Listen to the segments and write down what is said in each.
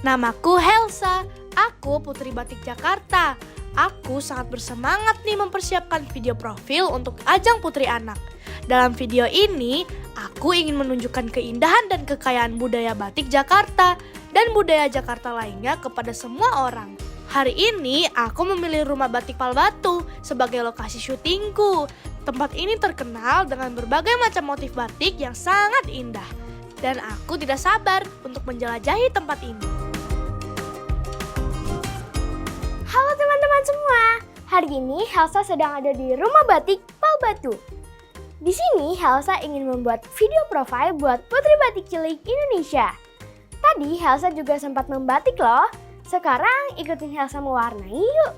Namaku Helsa, aku Putri Batik Jakarta. Aku sangat bersemangat nih mempersiapkan video profil untuk ajang Putri Anak. Dalam video ini, aku ingin menunjukkan keindahan dan kekayaan budaya batik Jakarta dan budaya Jakarta lainnya kepada semua orang. Hari ini, aku memilih Rumah Batik Palbatu sebagai lokasi syutingku. Tempat ini terkenal dengan berbagai macam motif batik yang sangat indah. Dan aku tidak sabar untuk menjelajahi tempat ini. Halo teman-teman semua, hari ini Helsa sedang ada di Rumah Batik Palbatu. Di sini Helsa ingin membuat video profile buat Putri Batik Cilik Indonesia. Tadi Helsa juga sempat membatik loh. Sekarang ikutin Helsa mewarnai yuk.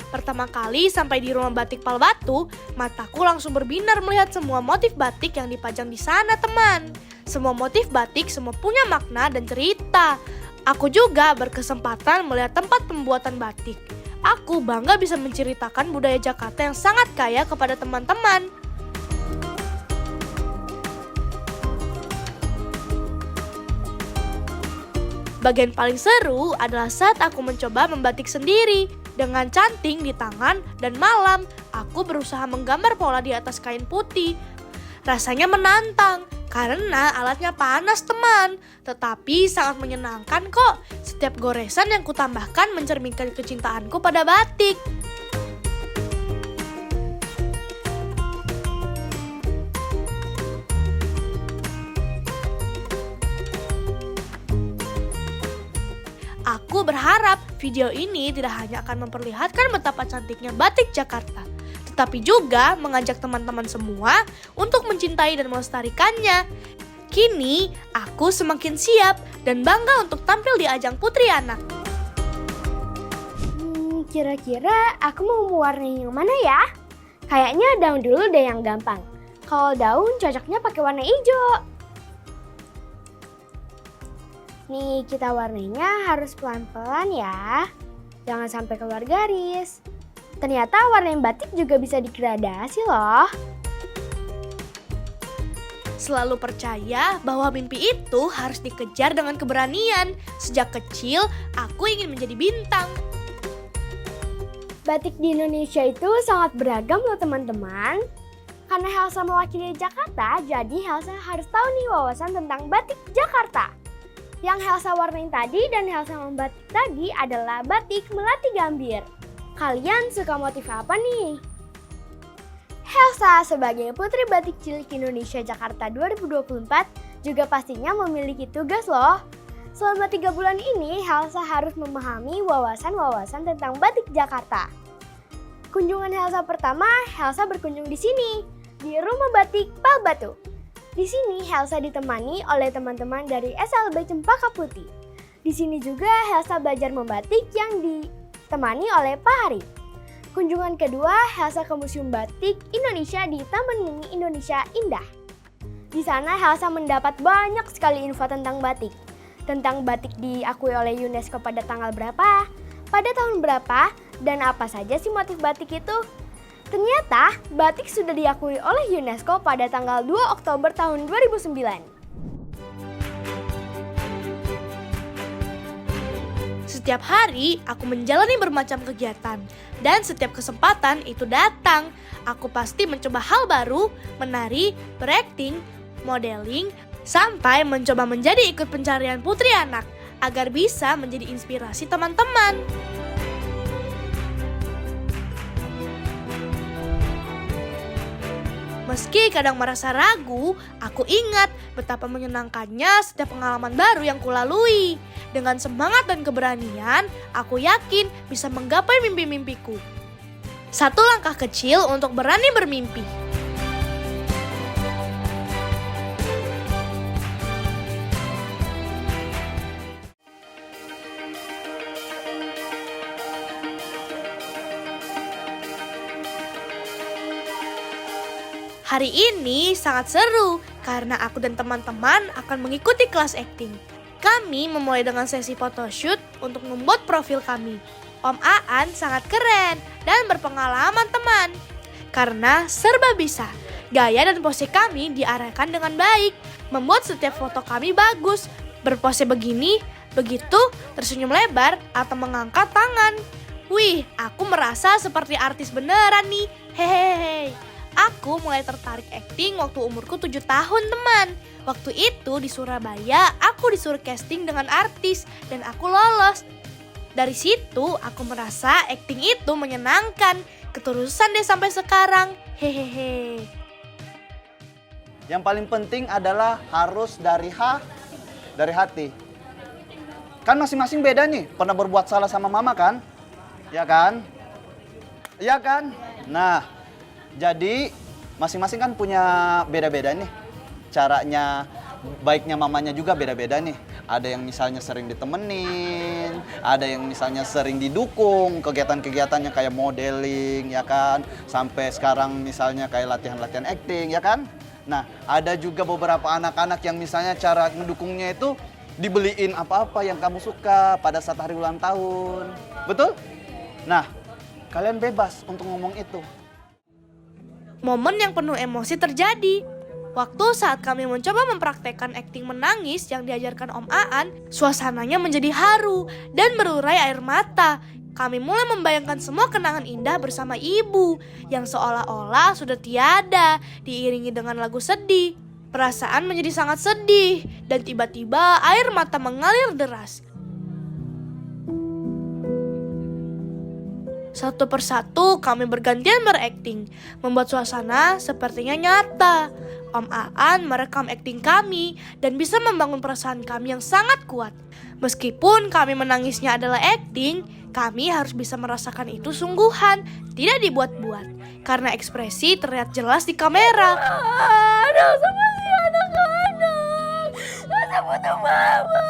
Pertama kali sampai di Rumah Batik Palbatu, mataku langsung berbinar melihat semua motif batik yang dipajang di sana, teman. Semua motif batik semua punya makna dan cerita. Aku juga berkesempatan melihat tempat pembuatan batik. Aku bangga bisa menceritakan budaya Jakarta yang sangat kaya kepada teman-teman. Bagian paling seru adalah saat aku mencoba membatik sendiri. Dengan canting di tangan dan malam, aku berusaha menggambar pola di atas kain putih. Rasanya menantang karena alatnya panas, teman. Tetapi sangat menyenangkan kok. Setiap goresan yang kutambahkan mencerminkan kecintaanku pada batik. Aku berharap video ini tidak hanya akan memperlihatkan betapa cantiknya batik Jakarta, tetapi juga mengajak teman-teman semua untuk mencintai dan melestarikannya. Kini, aku semakin siap dan bangga untuk tampil di ajang Putri Anak. Kira-kira aku mau mewarnai yang mana ya? Kayaknya daun dulu deh yang gampang. Kalau daun cocoknya pakai warna hijau. Nih, kita warnainya harus pelan-pelan ya. Jangan sampai keluar garis. Ternyata warna batik juga bisa digradasi loh. Selalu percaya bahwa mimpi itu harus dikejar dengan keberanian. Sejak kecil, aku ingin menjadi bintang. Batik di Indonesia itu sangat beragam loh teman-teman. Karena Helsa mewakili Jakarta, jadi Helsa harus tahu nih wawasan tentang batik Jakarta. Yang Helsa warnain tadi dan Helsa membatik tadi adalah batik Melati Gambir. Kalian suka motif apa nih? Helsa sebagai Putri Batik Cilik Indonesia Jakarta 2024 juga pastinya memiliki tugas loh. Selama 3 bulan ini, Helsa harus memahami wawasan-wawasan tentang batik Jakarta. Kunjungan Helsa pertama, Helsa berkunjung di sini, di Rumah Batik Palbatu. Di sini Helsa ditemani oleh teman-teman dari SLB Cempaka Putih. Di sini juga Helsa belajar membatik yang ditemani oleh Pak Hari. Kunjungan kedua, Helsa ke Museum Batik Indonesia di Taman Mini Indonesia Indah. Di sana Helsa mendapat banyak sekali info tentang batik. Tentang batik diakui oleh UNESCO pada tanggal berapa, pada tahun berapa, dan apa saja sih motif batik itu. Ternyata, batik sudah diakui oleh UNESCO pada tanggal 2 Oktober tahun 2009. Setiap hari, aku menjalani bermacam kegiatan. Dan setiap kesempatan itu datang, aku pasti mencoba hal baru, menari, berakting, modeling, sampai mencoba menjadi ikut pencarian Putri Anak, agar bisa menjadi inspirasi teman-teman. Meski kadang merasa ragu, aku ingat betapa menyenangkannya setiap pengalaman baru yang kulalui. Dengan semangat dan keberanian, aku yakin bisa menggapai mimpi-mimpiku. Satu langkah kecil untuk berani bermimpi. Hari ini sangat seru karena aku dan teman-teman akan mengikuti kelas akting. Kami memulai dengan sesi photoshoot untuk membuat profil kami. Om Aan sangat keren dan berpengalaman, teman. Karena serba bisa, gaya dan pose kami diarahkan dengan baik, membuat setiap foto kami bagus. Berpose begini, begitu tersenyum lebar atau mengangkat tangan. Wih, aku merasa seperti artis beneran nih. Hehehe. Aku mulai tertarik akting waktu umurku 7 tahun, teman. Waktu itu di Surabaya, aku disuruh casting dengan artis dan aku lolos. Dari situ, aku merasa akting itu menyenangkan. Keterusan deh sampai sekarang. Hehehe. Yang paling penting adalah harus dari hati. Kan masing-masing beda nih, pernah berbuat salah sama mama kan? Ya kan? Iya kan? Nah, jadi masing-masing kan punya beda-beda nih. Caranya, baiknya mamanya juga beda-beda nih. Ada yang misalnya sering ditemenin, ada yang misalnya sering didukung kegiatan-kegiatannya kayak modeling, ya kan? Sampai sekarang misalnya kayak latihan-latihan acting, ya kan? Nah, ada juga beberapa anak-anak yang misalnya cara mendukungnya itu dibeliin apa-apa yang kamu suka pada saat hari ulang tahun. Betul? Nah, kalian bebas untuk ngomong itu. Momen yang penuh emosi terjadi. Waktu saat kami mencoba mempraktekkan akting menangis yang diajarkan Om Aan, suasananya menjadi haru dan berurai air mata. Kami mulai membayangkan semua kenangan indah bersama ibu yang seolah-olah sudah tiada, diiringi dengan lagu sedih. Perasaan menjadi sangat sedih dan tiba-tiba air mata mengalir deras. Satu persatu kami bergantian berakting, membuat suasana sepertinya nyata. Om Aan merekam akting kami dan bisa membangun perasaan kami yang sangat kuat. Meskipun kami menangisnya adalah akting, kami harus bisa merasakan itu sungguhan, tidak dibuat-buat. Karena ekspresi terlihat jelas di kamera. Aduh, sama si anak-anak. Saya butuh mama.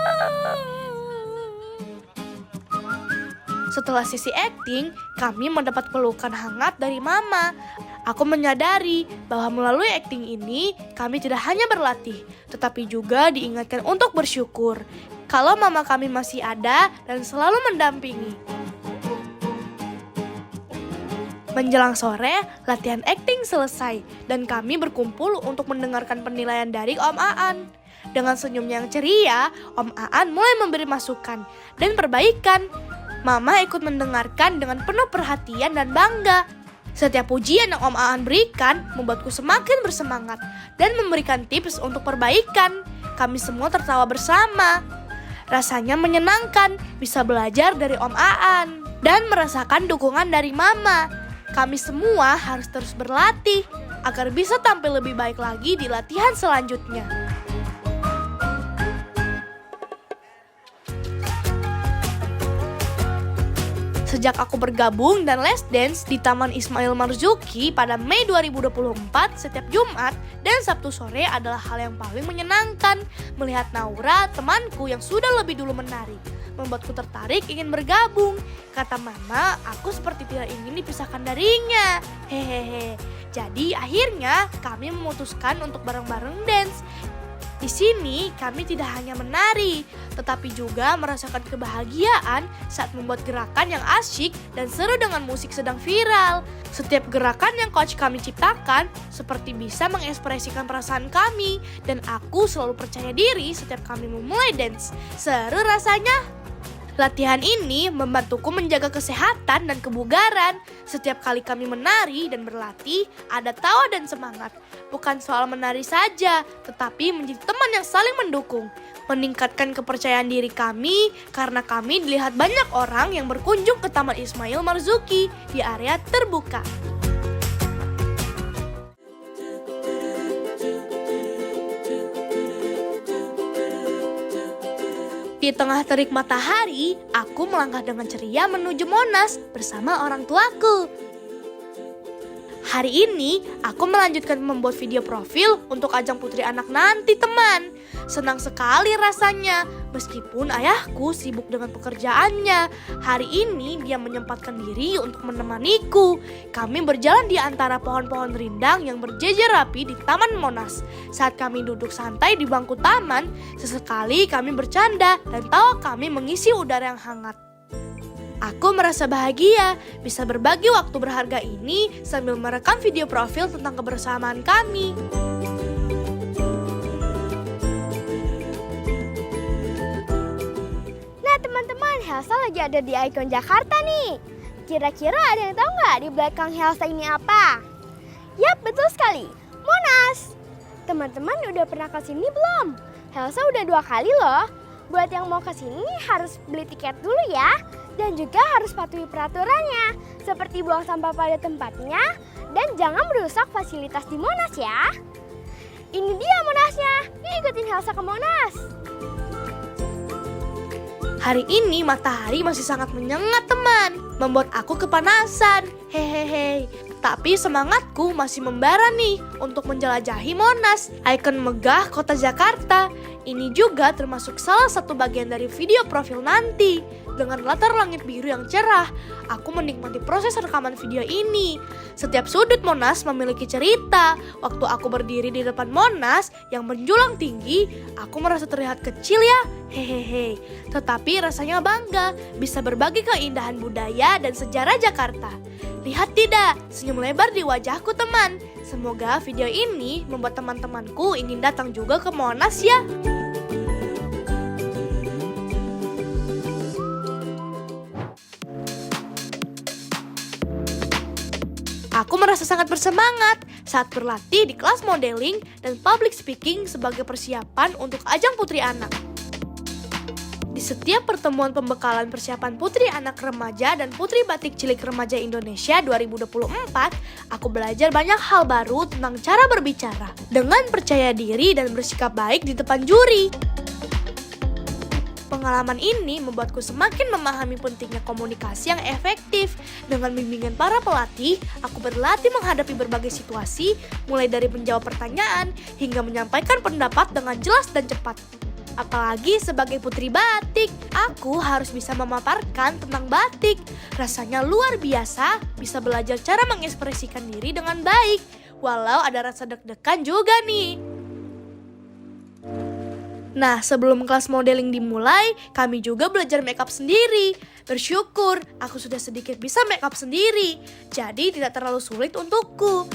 Setelah sesi akting, kami mendapat pelukan hangat dari mama. Aku menyadari bahwa melalui akting ini, kami tidak hanya berlatih, tetapi juga diingatkan untuk bersyukur kalau mama kami masih ada dan selalu mendampingi. Menjelang sore, latihan akting selesai dan kami berkumpul untuk mendengarkan penilaian dari Om Aan. Dengan senyumnya yang ceria, Om Aan mulai memberi masukan dan perbaikan. Mama ikut mendengarkan dengan penuh perhatian dan bangga. Setiap pujian yang Om Aan berikan membuatku semakin bersemangat dan memberikan tips untuk perbaikan. Kami semua tertawa bersama. Rasanya menyenangkan bisa belajar dari Om Aan dan merasakan dukungan dari Mama. Kami semua harus terus berlatih agar bisa tampil lebih baik lagi di latihan selanjutnya. Sejak aku bergabung dan les dance di Taman Ismail Marzuki pada Mei 2024, setiap Jumat dan Sabtu sore adalah hal yang paling menyenangkan. Melihat Naura, temanku yang sudah lebih dulu menari, membuatku tertarik ingin bergabung. Kata Mama, aku seperti tidak ingin dipisahkan darinya. Hehehe. Jadi akhirnya kami memutuskan untuk bareng-bareng dance. Di sini kami tidak hanya menari, tetapi juga merasakan kebahagiaan saat membuat gerakan yang asyik dan seru dengan musik sedang viral. Setiap gerakan yang coach kami ciptakan seperti bisa mengekspresikan perasaan kami, dan aku selalu percaya diri setiap kami memulai dance. Seru rasanya. Latihan ini membantuku menjaga kesehatan dan kebugaran. Setiap kali kami menari dan berlatih, ada tawa dan semangat. Bukan soal menari saja, tetapi menjadi teman yang saling mendukung. Meningkatkan kepercayaan diri kami karena kami dilihat banyak orang yang berkunjung ke Taman Ismail Marzuki di area terbuka. Di tengah terik matahari, aku melangkah dengan ceria menuju Monas bersama orang tuaku. Hari ini, aku melanjutkan membuat video profil untuk ajang Putri Anak nanti, teman. Senang sekali rasanya, meskipun ayahku sibuk dengan pekerjaannya. Hari ini dia menyempatkan diri untuk menemaniku. Kami berjalan di antara pohon-pohon rindang yang berjejer rapi di Taman Monas. Saat kami duduk santai di bangku taman, sesekali kami bercanda dan tawa kami mengisi udara yang hangat. Aku merasa bahagia bisa berbagi waktu berharga ini sambil merekam video profil tentang kebersamaan kami. teman-teman, Helsa lagi ada di ikon Jakarta nih. Kira-kira ada yang tahu nggak di belakang Helsa ini apa? Yap, betul sekali, Monas. Teman-teman udah pernah ke sini belum? Helsa udah 2 kali loh. Buat yang mau ke sini harus beli tiket dulu ya. Dan juga harus patuhi peraturannya. Seperti buang sampah pada tempatnya. Dan jangan merusak fasilitas di Monas ya. Ini dia Monasnya. Yuk ikutin Helsa ke Monas. Hari ini matahari masih sangat menyengat teman, membuat aku kepanasan. Hehehe. Tapi semangatku masih membara nih untuk menjelajahi Monas, ikon megah kota Jakarta. Ini juga termasuk salah satu bagian dari video profil nanti. Dengan latar langit biru yang cerah, aku menikmati proses rekaman video ini. Setiap sudut Monas memiliki cerita. Waktu aku berdiri di depan Monas yang menjulang tinggi, aku merasa terlihat kecil ya. Hehehe. Tetapi rasanya bangga bisa berbagi keindahan budaya dan sejarah Jakarta. Lihat tidak, senyum lebar di wajahku teman. Semoga video ini membuat teman-temanku ingin datang juga ke Monas ya. Aku merasa sangat bersemangat saat berlatih di kelas modeling dan public speaking sebagai persiapan untuk ajang Putri Anak. Di setiap pertemuan pembekalan persiapan Putri Anak Remaja dan Putri Batik Cilik Remaja Indonesia 2024, aku belajar banyak hal baru tentang cara berbicara dengan percaya diri dan bersikap baik di depan juri. Pengalaman ini membuatku semakin memahami pentingnya komunikasi yang efektif. Dengan bimbingan para pelatih, aku berlatih menghadapi berbagai situasi, mulai dari menjawab pertanyaan hingga menyampaikan pendapat dengan jelas dan cepat. Apalagi sebagai putri batik, aku harus bisa memaparkan tentang batik. Rasanya luar biasa bisa belajar cara mengekspresikan diri dengan baik, walau ada rasa deg-degan juga nih. Nah, sebelum kelas modeling dimulai, kami juga belajar makeup sendiri. Bersyukur, aku sudah sedikit bisa makeup sendiri, jadi tidak terlalu sulit untukku.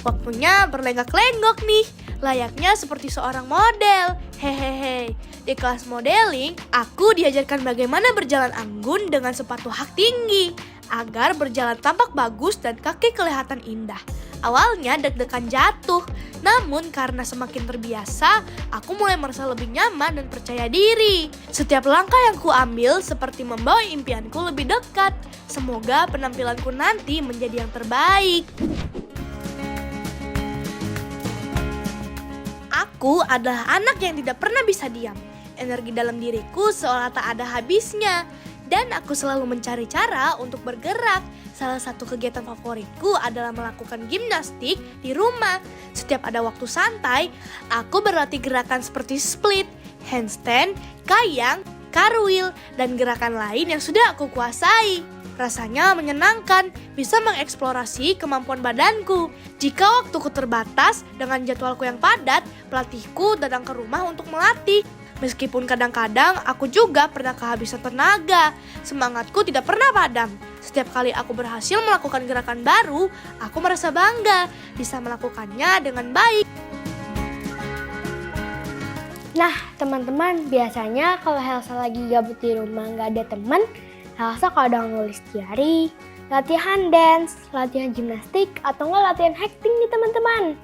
Waktunya berlenggak-lenggok nih, layaknya seperti seorang model. Hehehe. Di kelas modeling, aku diajarkan bagaimana berjalan anggun dengan sepatu hak tinggi, agar berjalan tampak bagus dan kaki kelihatan indah. Awalnya deg-degan jatuh, namun karena semakin terbiasa, aku mulai merasa lebih nyaman dan percaya diri. Setiap langkah yang kuambil seperti membawa impianku lebih dekat. Semoga penampilanku nanti menjadi yang terbaik. Aku adalah anak yang tidak pernah bisa diam. Energi dalam diriku seolah tak ada habisnya. Dan aku selalu mencari cara untuk bergerak. Salah satu kegiatan favoritku adalah melakukan gimnastik di rumah. Setiap ada waktu santai, aku berlatih gerakan seperti split, handstand, kayang, cartwheel, dan gerakan lain yang sudah aku kuasai. Rasanya menyenangkan, bisa mengeksplorasi kemampuan badanku. Jika waktuku terbatas dengan jadwalku yang padat, pelatihku datang ke rumah untuk melatih. Meskipun kadang-kadang aku juga pernah kehabisan tenaga, semangatku tidak pernah padam. Setiap kali aku berhasil melakukan gerakan baru, aku merasa bangga bisa melakukannya dengan baik. Nah, teman-teman, biasanya kalau Helsa lagi gabut di rumah nggak ada teman, Helsa kadang nulis diary, latihan dance, latihan gimnastik, atau nggak latihan acting nih teman-teman.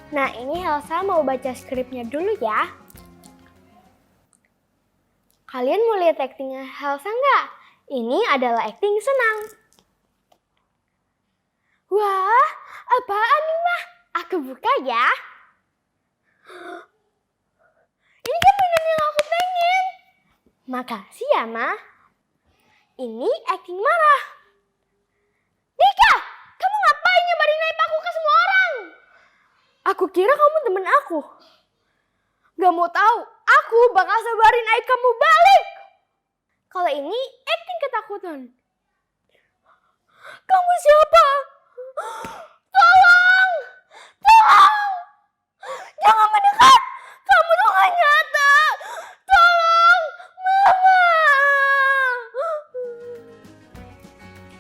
Nah, ini Helsa mau baca skripnya dulu ya. Kalian mau lihat actingnya Helsa nggak? Ini adalah acting senang. Wah, apaan nih, Mah? Aku buka ya. Ini kan mainan yang aku pengen. Makasih ya, Mah. Ini acting marah. Dika, kamu ngapain nyebarin aib aku ke semua orang? Aku kira kamu temen aku. Gak mau tahu, aku bakal sebarin aib kamu balik. Kalau ini acting ketakutan. Kamu siapa? Tolong! Tolong! Jangan mendekat! Kamu tuh gak nyata! Tolong! Mama!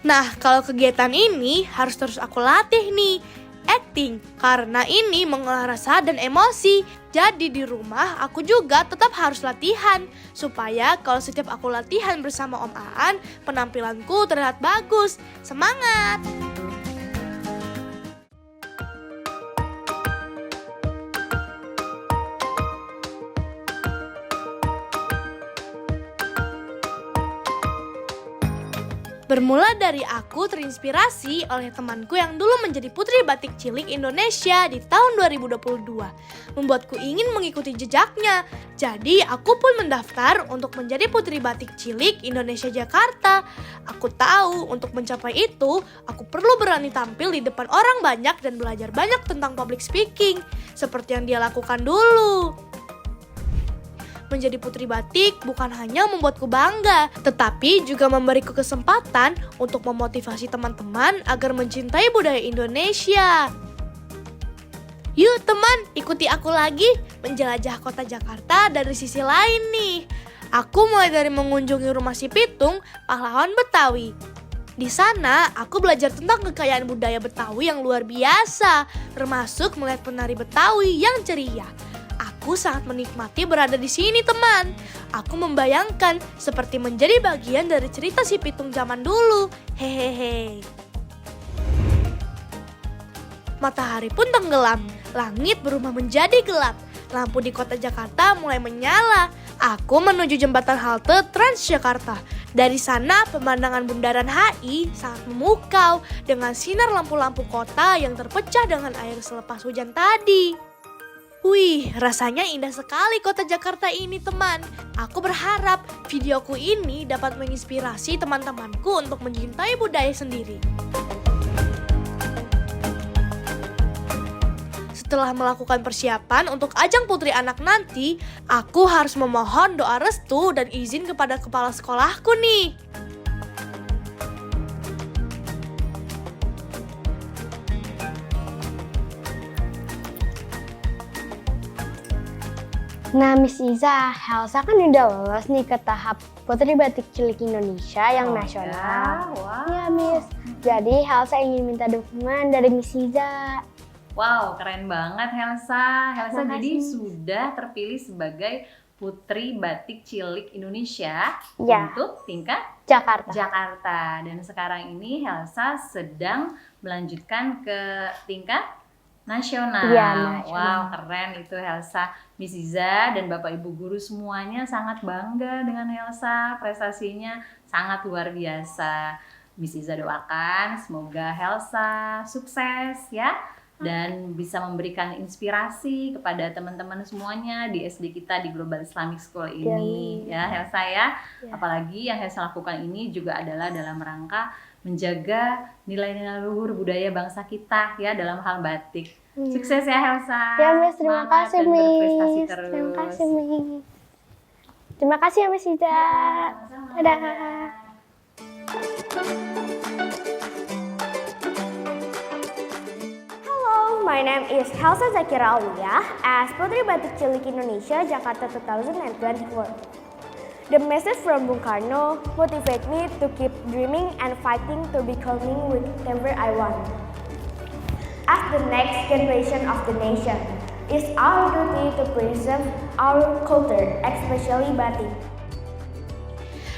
Nah, kalau kegiatan ini harus terus aku latih nih, acting, karena ini mengolah rasa dan emosi. Jadi di rumah aku juga tetap harus latihan, supaya kalau setiap aku latihan bersama Om Aan, penampilanku terlihat bagus. Semangat! Bermula dari aku terinspirasi oleh temanku yang dulu menjadi putri batik cilik Indonesia di tahun 2022. Membuatku ingin mengikuti jejaknya. Jadi aku pun mendaftar untuk menjadi putri batik cilik Indonesia Jakarta. Aku tahu untuk mencapai itu, aku perlu berani tampil di depan orang banyak dan belajar banyak tentang public speaking. Seperti yang dia lakukan dulu. Menjadi putri batik bukan hanya membuatku bangga, tetapi juga memberiku kesempatan untuk memotivasi teman-teman agar mencintai budaya Indonesia. Yuk teman, ikuti aku lagi menjelajah kota Jakarta dari sisi lain nih. Aku mulai dari mengunjungi rumah si Pitung, pahlawan Betawi. Di sana, aku belajar tentang kekayaan budaya Betawi yang luar biasa, termasuk melihat penari Betawi yang ceria. Aku sangat menikmati berada di sini, teman. Aku membayangkan seperti menjadi bagian dari cerita si Pitung zaman dulu. Hehehe. Matahari pun tenggelam, langit berubah menjadi gelap. Lampu di kota Jakarta mulai menyala. Aku menuju jembatan halte Transjakarta. Dari sana, pemandangan bundaran HI sangat memukau dengan sinar lampu-lampu kota yang terpecah dengan air selepas hujan tadi. Wih, rasanya indah sekali kota Jakarta ini, teman. Aku berharap videoku ini dapat menginspirasi teman-temanku untuk mencintai budaya sendiri. Setelah melakukan persiapan untuk ajang Putri Anak nanti, aku harus memohon doa restu dan izin kepada kepala sekolahku nih. Nah, Miss Iza, Helsa kan udah lolos nih ke tahap Putri Batik Cilik Indonesia yang nasional. Wow. Ya, Miss. Jadi, Helsa ingin minta dukungan dari Miss Iza. Wow, keren banget Helsa. Helsa Makasih. jadi sudah terpilih sebagai Putri Batik Cilik Indonesia Ya. untuk tingkat Jakarta. Jakarta. Dan sekarang ini Helsa sedang melanjutkan ke tingkat nasional. Iya, nasional. Wow, keren itu Helsa. Miss Iza dan Bapak Ibu guru semuanya sangat bangga dengan Helsa. Prestasinya sangat luar biasa. Miss Iza doakan semoga Helsa sukses ya. Dan bisa memberikan inspirasi kepada teman-teman semuanya di SD kita di Global Islamic School ini. Ya Helsa ya. Apalagi yang Helsa lakukan ini juga adalah dalam rangka menjaga nilai-nilai luhur budaya bangsa kita ya dalam hal batik. Sukses ya Helsa. Ya, Miss. Terima Semangat kasih, dan berprestasi Miss. terus. Terima kasih, Miss. Terima kasih ya, Miss Iza. Sama-sama. Dadah. Hello, my name is Helsa Zakira Aulia as Putri Batik Cilik Indonesia Jakarta 2024. The message from Bung Karno motivates me to keep dreaming and fighting to becoming whatever I want. As the next generation of the nation, it's our duty to preserve our culture, especially batik.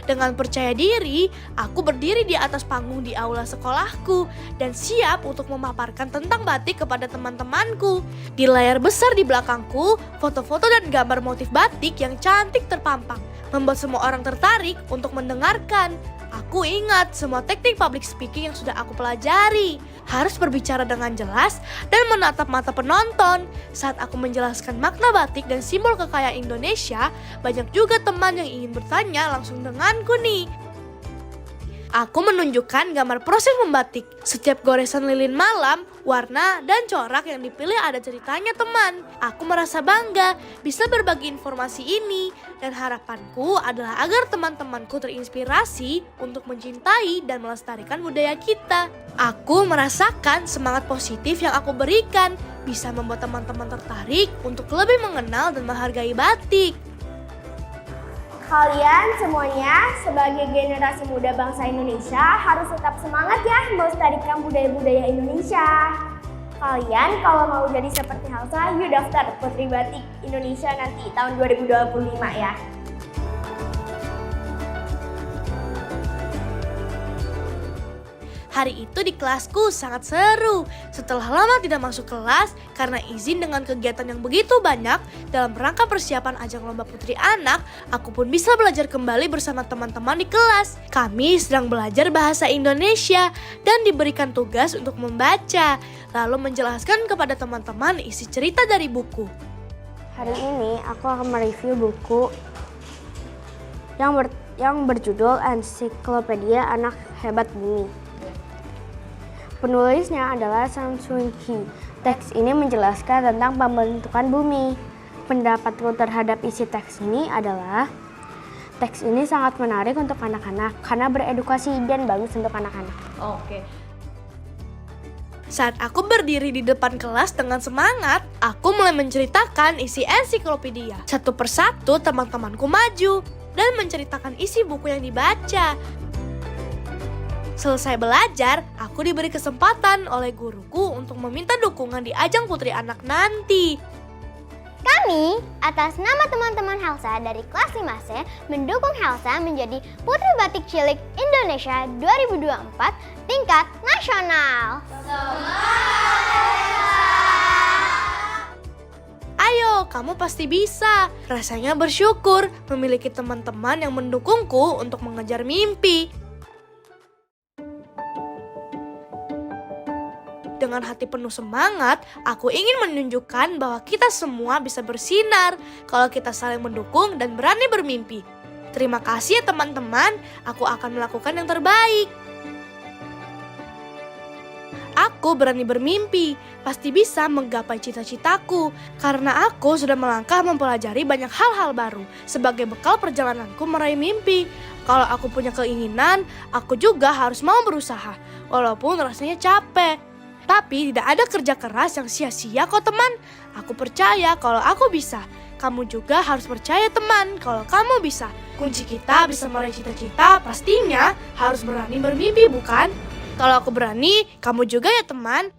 Dengan percaya diri, aku berdiri di atas panggung di aula sekolahku dan siap untuk memaparkan tentang batik kepada teman-temanku. Di layar besar di belakangku, foto-foto dan gambar motif batik yang cantik terpampang, membuat semua orang tertarik untuk mendengarkan. Aku ingat semua teknik public speaking yang sudah aku pelajari. Harus berbicara dengan jelas dan menatap mata penonton. Saat aku menjelaskan makna batik dan simbol kekayaan Indonesia, banyak juga teman yang ingin bertanya langsung denganku nih. Aku menunjukkan gambar proses membatik. Setiap goresan lilin malam, warna, dan corak yang dipilih ada ceritanya, teman. Aku merasa bangga bisa berbagi informasi ini, dan harapanku adalah agar teman-temanku terinspirasi untuk mencintai dan melestarikan budaya kita. Aku merasakan semangat positif yang aku berikan bisa membuat teman-teman tertarik untuk lebih mengenal dan menghargai batik. Kalian semuanya sebagai generasi muda bangsa Indonesia harus tetap semangat ya melestarikan budaya-budaya Indonesia. Kalian kalau mau jadi seperti Helsa, yuk daftar Putri Batik Indonesia nanti tahun 2025 ya. Hari itu di kelasku sangat seru. Setelah lama tidak masuk kelas karena izin dengan kegiatan yang begitu banyak, dalam rangka persiapan ajang lomba putri anak, aku pun bisa belajar kembali bersama teman-teman di kelas. Kami sedang belajar bahasa Indonesia dan diberikan tugas untuk membaca, lalu menjelaskan kepada teman-teman isi cerita dari buku. Hari ini aku akan mereview buku yang berjudul Ensiklopedia Anak Hebat Bumi. Penulisnya adalah Sang Sung Hee. Teks ini menjelaskan tentang pembentukan bumi. Pendapatku terhadap isi teks ini adalah teks ini sangat menarik untuk anak-anak karena beredukasi dan bagus untuk anak-anak. Oke. Saat aku berdiri di depan kelas dengan semangat, aku mulai menceritakan isi ensiklopedia. Satu persatu teman-temanku maju dan menceritakan isi buku yang dibaca. Selesai belajar, aku diberi kesempatan oleh guruku untuk meminta dukungan di ajang Putri Anak nanti. Kami, atas nama teman-teman Helsa dari kelas 5C, mendukung Helsa menjadi Putri Batik Cilik Indonesia 2024 tingkat nasional. Ayo, kamu pasti bisa. Rasanya bersyukur memiliki teman-teman yang mendukungku untuk mengejar mimpi. Dengan hati penuh semangat, aku ingin menunjukkan bahwa kita semua bisa bersinar kalau kita saling mendukung dan berani bermimpi. Terima kasih ya teman-teman, aku akan melakukan yang terbaik. Aku berani bermimpi, pasti bisa menggapai cita-citaku, karena aku sudah melangkah mempelajari banyak hal-hal baru sebagai bekal perjalananku meraih mimpi. Kalau aku punya keinginan, aku juga harus mau berusaha, walaupun rasanya capek. Tapi tidak ada kerja keras yang sia-sia kok teman. Aku percaya kalau aku bisa. Kamu juga harus percaya teman kalau kamu bisa. Kunci kita bisa meraih cita-cita pastinya harus berani bermimpi bukan? Kalau aku berani, kamu juga ya teman.